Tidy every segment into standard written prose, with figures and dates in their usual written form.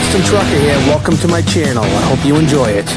Western Trucker here. Welcome to my channel. I hope you enjoy it.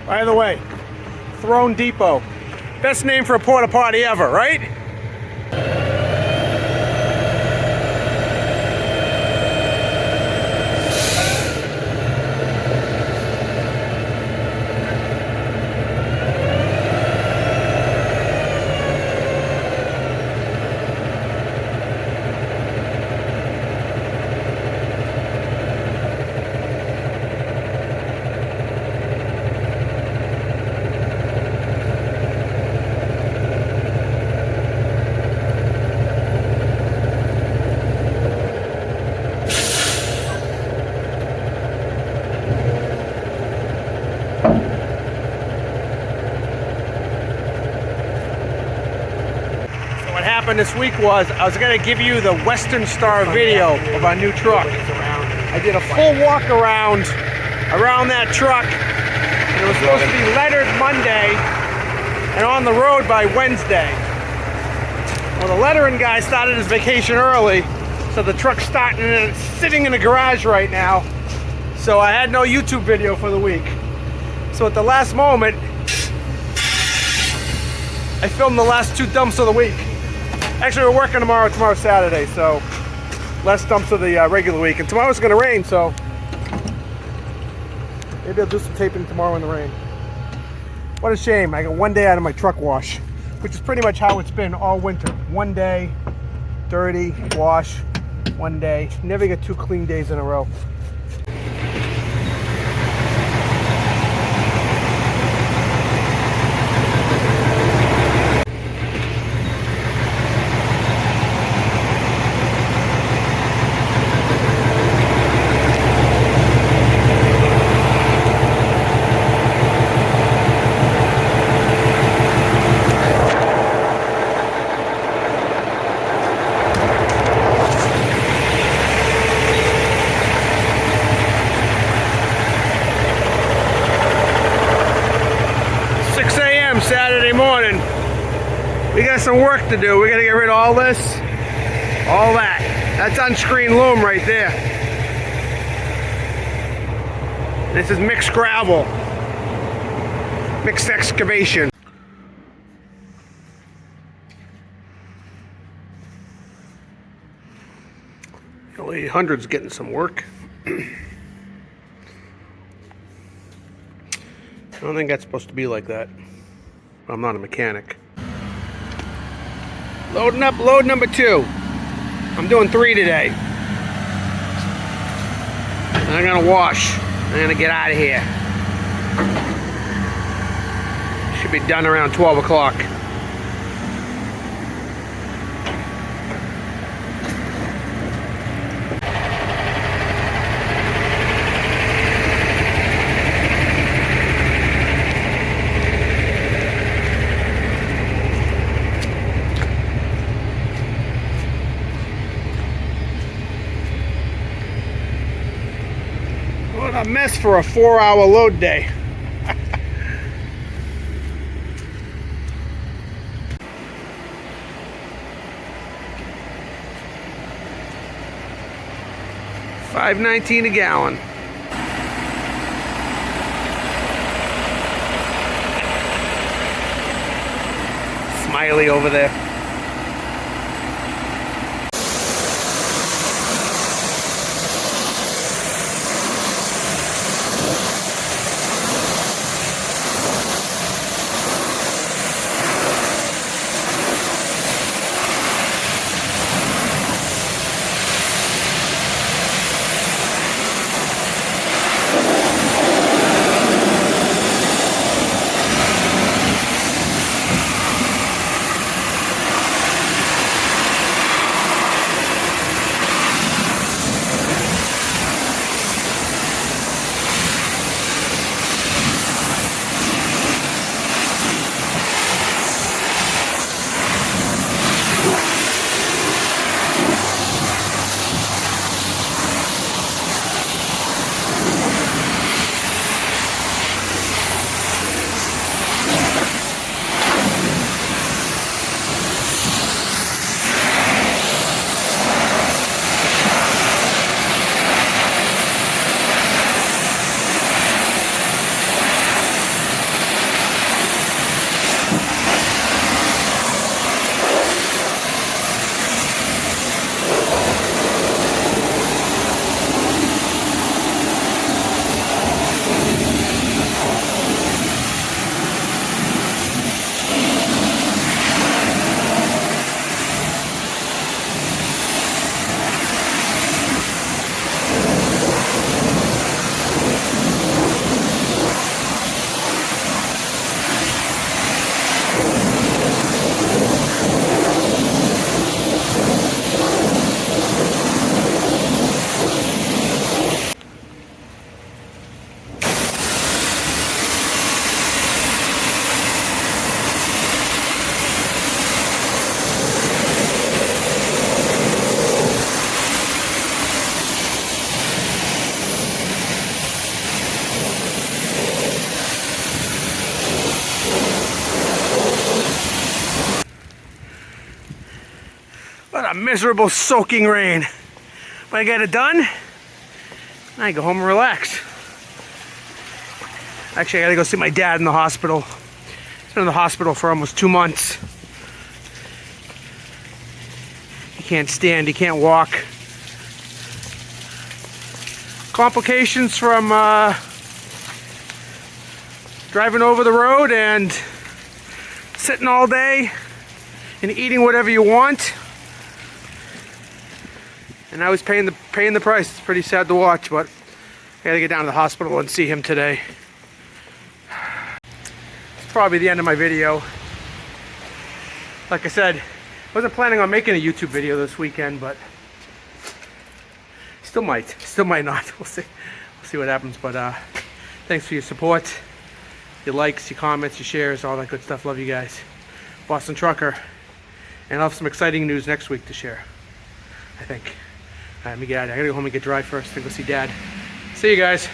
By the way, Throne Depot. Best name for a porta potty ever, right? What happened this week was I was going to give you the Western Star video of our new truck. I did a full walk around that truck, and it was supposed to be lettered Monday and on the road by Wednesday. Well, the lettering guy started his vacation early, so the truck's sitting in the garage right now, so I had no YouTube video for the week. So at the last moment, I filmed the last 2 dumps of the week. Actually, we're working tomorrow's Saturday, so less dumps of the regular week. And tomorrow's going to rain, so maybe I'll do some taping tomorrow in the rain. What a shame. I got 1 day out of my truck wash, which is pretty much how it's been all winter. 1 day, dirty, wash, 1 day. Never get 2 clean days in a row. 6 a.m. Saturday morning. We got some work to do. We got to get rid of all this, all that. That's unscreened loam right there. This is mixed gravel, mixed excavation. The 800's getting some work. I don't think that's supposed to be like that. I'm not a mechanic. Loading up load number 2. I'm doing 3 today. I'm gonna wash. I'm gonna get out of here. Should be done around 12 o'clock. What a mess for a 4-hour load day. $5.19 a gallon. Smiley over there. What a miserable soaking rain. When I get it done, I go home and relax. Actually, I gotta go see my dad in the hospital. He's been in the hospital for almost 2 months. He can't stand, he can't walk. Complications from driving over the road and sitting all day and eating whatever you want. And I was paying the price. It's pretty sad to watch, but I gotta get down to the hospital and see him today. It's probably the end of my video. Like I said, I wasn't planning on making a YouTube video this weekend, but still might not. We'll see what happens. But thanks for your support, your likes, your comments, your shares, all that good stuff. Love you guys. Boston Trucker, and I'll have some exciting news next week to share, I think. All right, let me get out of here. I gotta go home and get dry first and go see Dad. See you guys.